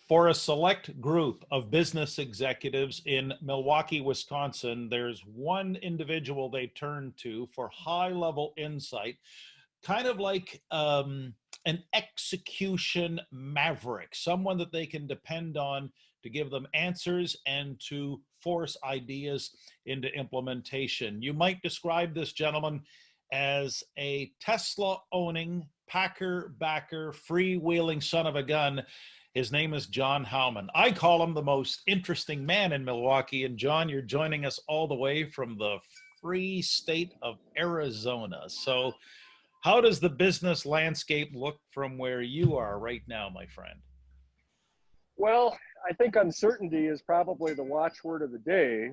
For a select group of business executives in Milwaukee, Wisconsin, there's one individual they turn to for high level insight, kind of like an execution maverick, someone that they can depend on to give them answers and to force ideas into implementation. You might describe this gentleman as a Tesla owning, Packer backer, freewheeling son of a gun. His name is John Howman. I call him the most interesting man in Milwaukee. And John, you're joining us all the way from the free state of Arizona. So how does the business landscape look from where you are right now, my friend? Well, I think uncertainty is probably the watchword of the day.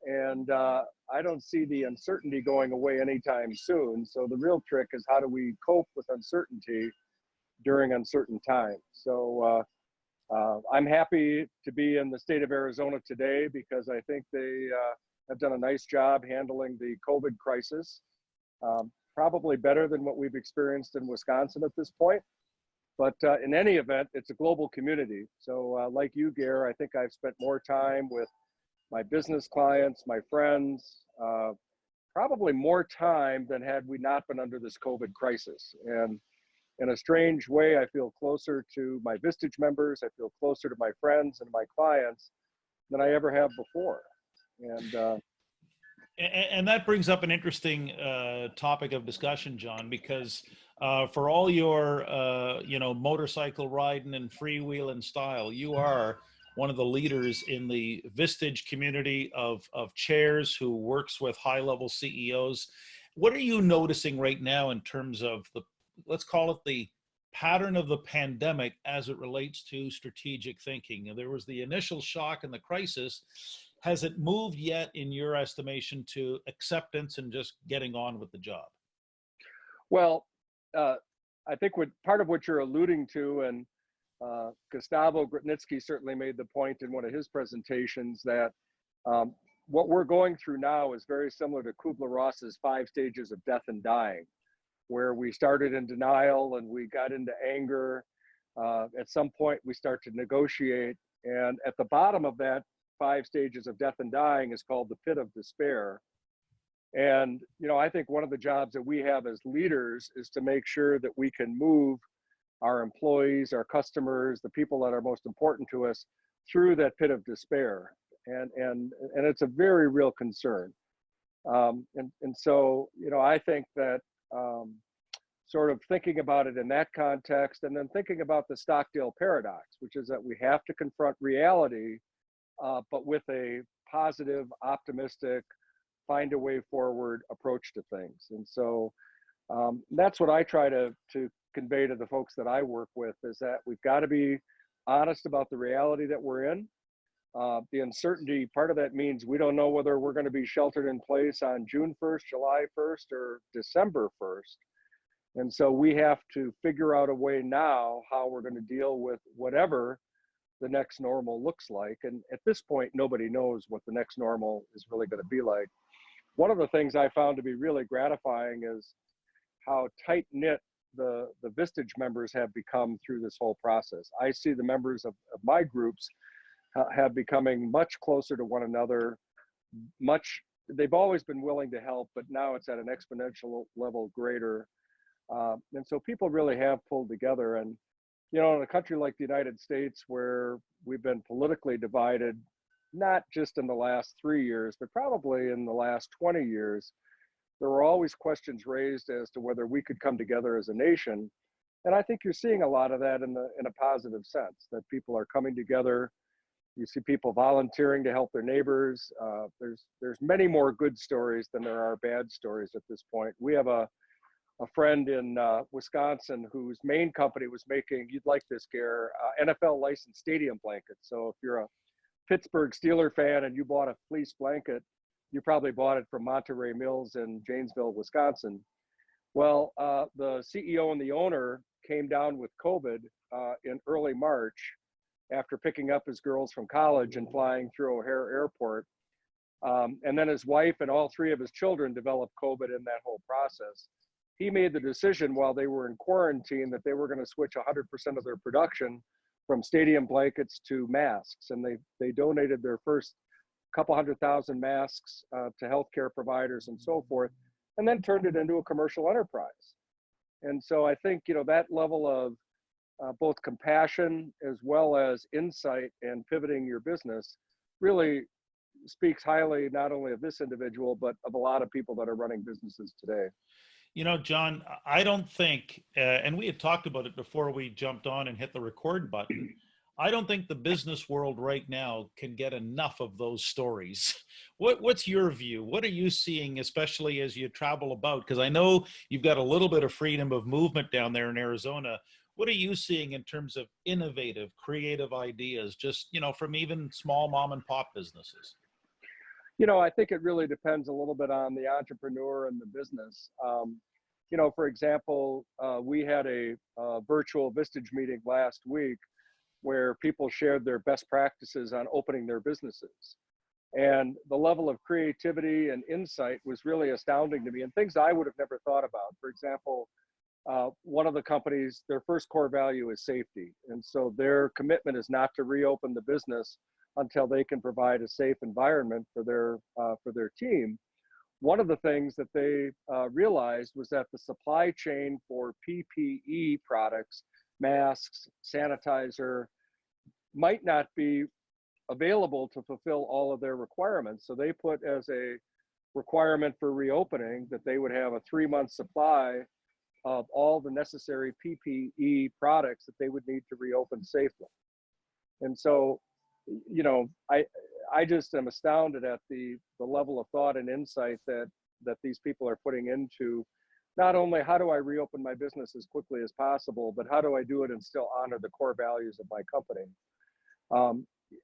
And I don't see the uncertainty going away anytime soon. So the real trick is, how do we cope with uncertainty during uncertain times? So I'm happy to be in the state of Arizona today because I think they have done a nice job handling the COVID crisis. Probably better than what we've experienced in Wisconsin at this point. But in any event, it's a global community. So like you, Gare, I think I've spent more time with my business clients, my friends, probably more time than had we not been under this COVID crisis. And in a strange way, I feel closer to my Vistage members, I feel closer to my friends and my clients than I ever have before. And that brings up an interesting topic of discussion, John, because for all your motorcycle riding and freewheeling style, you are one of the leaders in the Vistage community of chairs who works with high-level CEOs. What are you noticing right now in terms of the, let's call it the pattern of the pandemic as it relates to strategic thinking? There was the initial shock and the crisis. Has it moved yet, in your estimation, to acceptance and just getting on with the job? Well, I think part of what you're alluding to, and Gustavo Grutnitsky certainly made the point in one of his presentations, that what we're going through now is very similar to Kubler-Ross's 5 stages of death and dying, where we started in denial and we got into anger. At some point, we start to negotiate. And at the bottom of that 5 stages of death and dying is called the pit of despair. And, I think one of the jobs that we have as leaders is to make sure that we can move our employees, our customers, the people that are most important to us through that pit of despair. And it's a very real concern. So, I think that sort of thinking about it in that context, and then thinking about the Stockdale paradox, which is that we have to confront reality, but with a positive, optimistic, find a way forward approach to things. And so that's what I try to convey to the folks that I work with, is that we've got to be honest about the reality that we're in. The uncertainty, part of that means we don't know whether we're going to be sheltered in place on June 1st, July 1st, or December 1st. And so we have to figure out a way now how we're going to deal with whatever the next normal looks like. And at this point, nobody knows what the next normal is really going to be like. One of the things I found to be really gratifying is how tight-knit the Vistage members have become through this whole process. I see the members of my groups have becoming much closer to one another. They've always been willing to help, but now it's at an exponential level greater. And so people really have pulled together. And, in a country like the United States, where we've been politically divided, not just in the last 3 years, but probably in the last 20 years, there were always questions raised as to whether we could come together as a nation. And I think you're seeing a lot of that in a positive sense, that people are coming together. You see people volunteering to help their neighbors. There's many more good stories than there are bad stories at this point. We have a friend in Wisconsin whose main company was making, you'd like this, Gare, NFL licensed stadium blankets. So if you're a Pittsburgh Steeler fan and you bought a fleece blanket, you probably bought it from Monterey Mills in Janesville, Wisconsin. Well, the CEO and the owner came down with COVID in early March after picking up his girls from college and flying through O'Hare Airport. And then his wife and all 3 of his children developed COVID in that whole process. He made the decision while they were in quarantine that they were going to switch 100% of their production from stadium blankets to masks, and they donated their first couple 100,000 masks to healthcare providers and so forth, and then turned it into a commercial enterprise. And so I think, you know, that level of both compassion as well as insight and pivoting your business really speaks highly not only of this individual, but of a lot of people that are running businesses today. You know, John, I don't think, and we had talked about it before we jumped on and hit the record button. I don't think the business world right now can get enough of those stories. What's your view? What are you seeing, especially as you travel about? Because I know you've got a little bit of freedom of movement down there in Arizona. What are you seeing in terms of innovative, creative ideas, just, you know, from even small mom and pop businesses? You know, I think it really depends a little bit on the entrepreneur and the business. You know, for example, we had a virtual Vistage meeting last week where people shared their best practices on opening their businesses. And the level of creativity and insight was really astounding to me, and things I would have never thought about. For example, one of the companies, their first core value is safety. And so their commitment is not to reopen the business until they can provide a safe environment for their team. One of the things that they realized was that the supply chain for PPE products, masks, sanitizer, might not be available to fulfill all of their requirements. So they put as a requirement for reopening that they would have a 3-month supply of all the necessary PPE products that they would need to reopen safely. And so, you know, I just am astounded at the level of thought and insight that these people are putting into not only how do I reopen my business as quickly as possible, but how do I do it and still honor the core values of my company.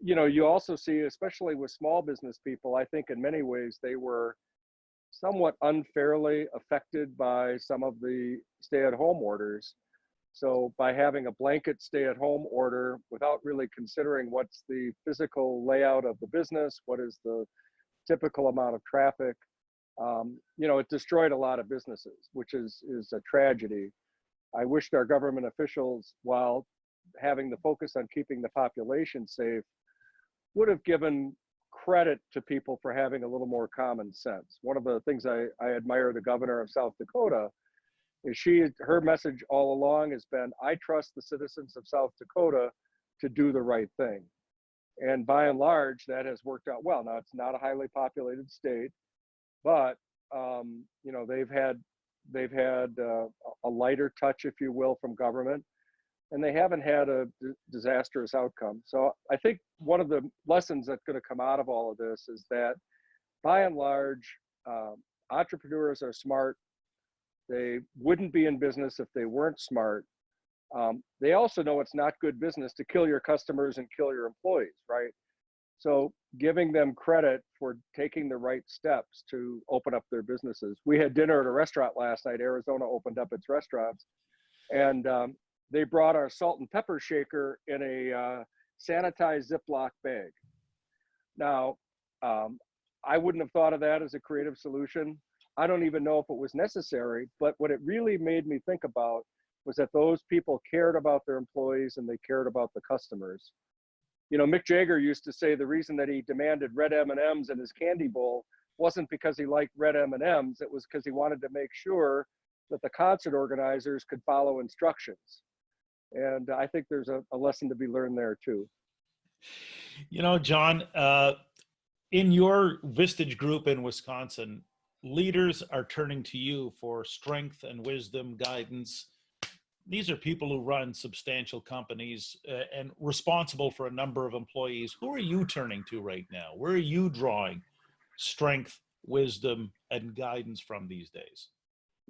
You know, you also see, especially with small business people, I think in many ways they were somewhat unfairly affected by some of the stay-at-home orders. So by having a blanket stay-at-home order without really considering what's the physical layout of the business, what is the typical amount of traffic, you know, it destroyed a lot of businesses, which is a tragedy. I wished our government officials, while having the focus on keeping the population safe, would have given credit to people for having a little more common sense. One of the things I admire the governor of South Dakota is her message all along has been, I trust the citizens of South Dakota to do the right thing. And by and large, that has worked out well. Now, it's not a highly populated state, but you know, they've had a lighter touch, if you will, from government, and they haven't had a disastrous outcome. So I think one of the lessons that's going to come out of all of this is that, by and large, entrepreneurs are smart. They wouldn't be in business if they weren't smart. They also know it's not good business to kill your customers and kill your employees, right? So giving them credit for taking the right steps to open up their businesses. We had dinner at a restaurant last night. Arizona opened up its restaurants, and they brought our salt and pepper shaker in a sanitized Ziploc bag. Now, I wouldn't have thought of that as a creative solution. I don't even know if it was necessary, but what it really made me think about was that those people cared about their employees and they cared about the customers. You know, Mick Jagger used to say the reason that he demanded red M&Ms in his candy bowl wasn't because he liked red M&Ms, it was because he wanted to make sure that the concert organizers could follow instructions. And I think there's a lesson to be learned there too. You know, John, in your Vistage group in Wisconsin, leaders are turning to you for strength and wisdom, guidance. These are people who run substantial companies and responsible for a number of employees. Who are you turning to right now? Where are you drawing strength, wisdom, and guidance from these days?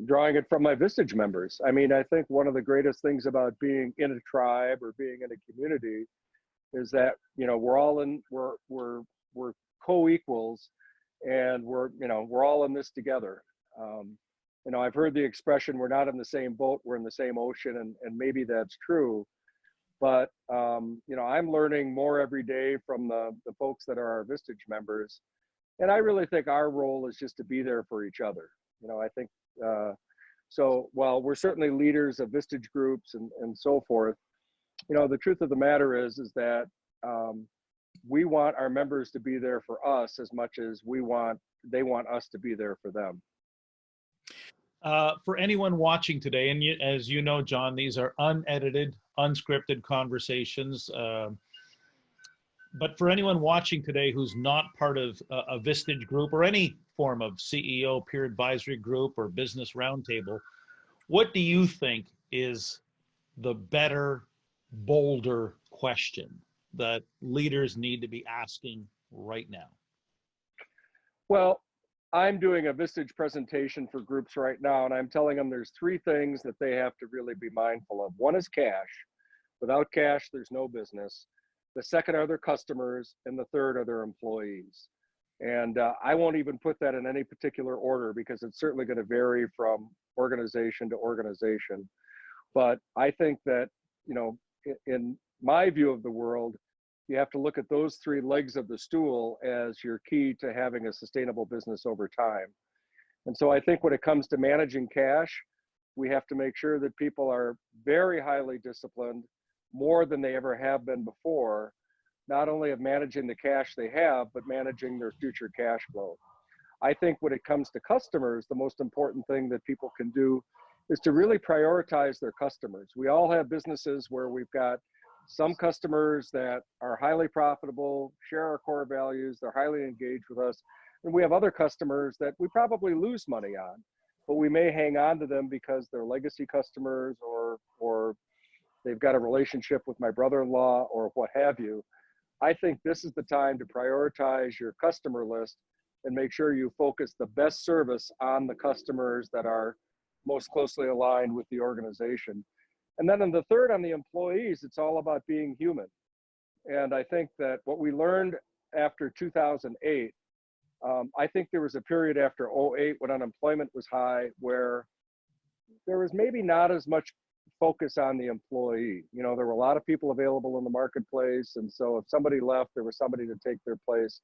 Drawing it from my Vistage members. I mean, I think one of the greatest things about being in a tribe or being in a community is that, you know, we're co-equals, and we're all in this together. You know, I've heard the expression, we're not in the same boat, we're in the same ocean, and maybe that's true. But, you know, I'm learning more every day from the folks that are our Vistage members. And I really think our role is just to be there for each other. You know, I think, so while we're certainly leaders of Vistage groups and so forth, The truth of the matter is that um, we want our members to be there for us as much as they want us to be there for them. For anyone watching today, and as you know, John, these are unedited, unscripted conversations. But for anyone watching today who's not part of a Vistage group or any form of CEO peer advisory group or business roundtable, what do you think is the better, bolder question that leaders need to be asking right now? Well, I'm doing a Vistage presentation for groups right now, and I'm telling them there's three things that they have to really be mindful of. One is cash. Without cash, there's no business. The second are their customers, and the third are their employees. And I won't even put that in any particular order because it's certainly going to vary from organization to organization. But I think that, in my view of the world, you have to look at those three legs of the stool as your key to having a sustainable business over time. And so I think when it comes to managing cash, we have to make sure that people are very highly disciplined, more than they ever have been before, not only of managing the cash they have, but managing their future cash flow. I think when it comes to customers, the most important thing that people can do is to really prioritize their customers. We all have businesses where we've got some customers that are highly profitable, share our core values, they're highly engaged with us. And we have other customers that we probably lose money on, but we may hang on to them because they're legacy customers or they've got a relationship with my brother-in-law or what have you. I think this is the time to prioritize your customer list and make sure you focus the best service on the customers that are most closely aligned with the organization. And then on the third, on the employees, it's all about being human. And I think that what we learned after 2008, I think there was a period after '08 when unemployment was high where there was maybe not as much focus on the employee. There were a lot of people available in the marketplace. And so if somebody left, there was somebody to take their place.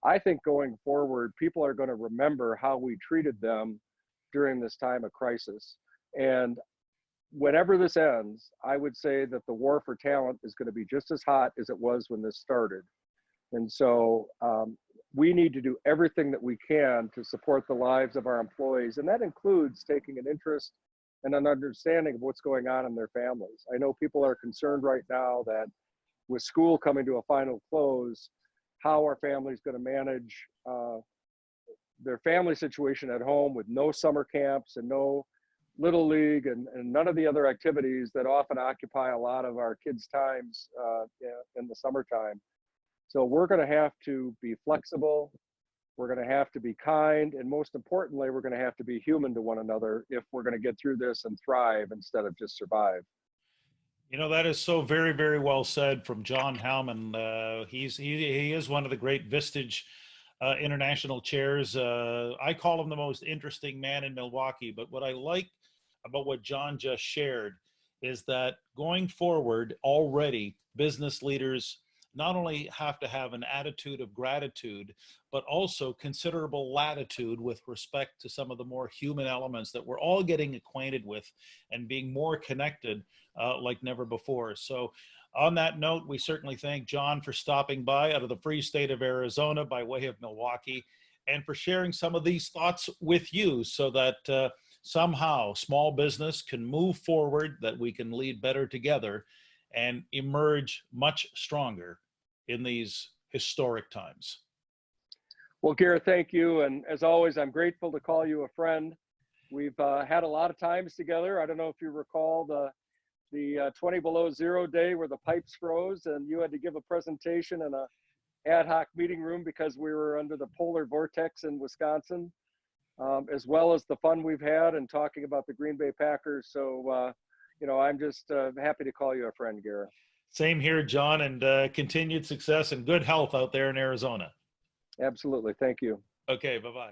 I think going forward, people are going to remember how we treated them during this time of crisis. And whenever this ends, I would say that the war for talent is going to be just as hot as it was when this started. And so we need to do everything that we can to support the lives of our employees. And that includes taking an interest and an understanding of what's going on in their families. I know people are concerned right now that with school coming to a final close, how our family is going to manage their family situation at home with no summer camps and no little league and none of the other activities that often occupy a lot of our kids' times in the summertime. So we're going to have to be flexible. We're going to have to be kind. And most importantly, we're going to have to be human to one another if we're going to get through this and thrive instead of just survive. That is so very, very well said from John Howman. He is one of the great Vistage international chairs. I call him the most interesting man in Milwaukee. But what I like about what John just shared is that going forward, already business leaders not only have to have an attitude of gratitude, but also considerable latitude with respect to some of the more human elements that we're all getting acquainted with and being more connected like never before. So on that note, we certainly thank John for stopping by out of the free state of Arizona by way of Milwaukee and for sharing some of these thoughts with you so that somehow small business can move forward, that we can lead better together and emerge much stronger in these historic times. Well, Garrett, thank you. And as always, I'm grateful to call you a friend. We've had a lot of times together. I don't know if you recall the 20 below zero day where the pipes froze and you had to give a presentation in a ad hoc meeting room because we were under the polar vortex in Wisconsin, as well as the fun we've had and talking about the Green Bay Packers. So, I'm just happy to call you a friend, Garrett. Same here, John, and continued success and good health out there in Arizona. Absolutely. Thank you. Okay, bye-bye.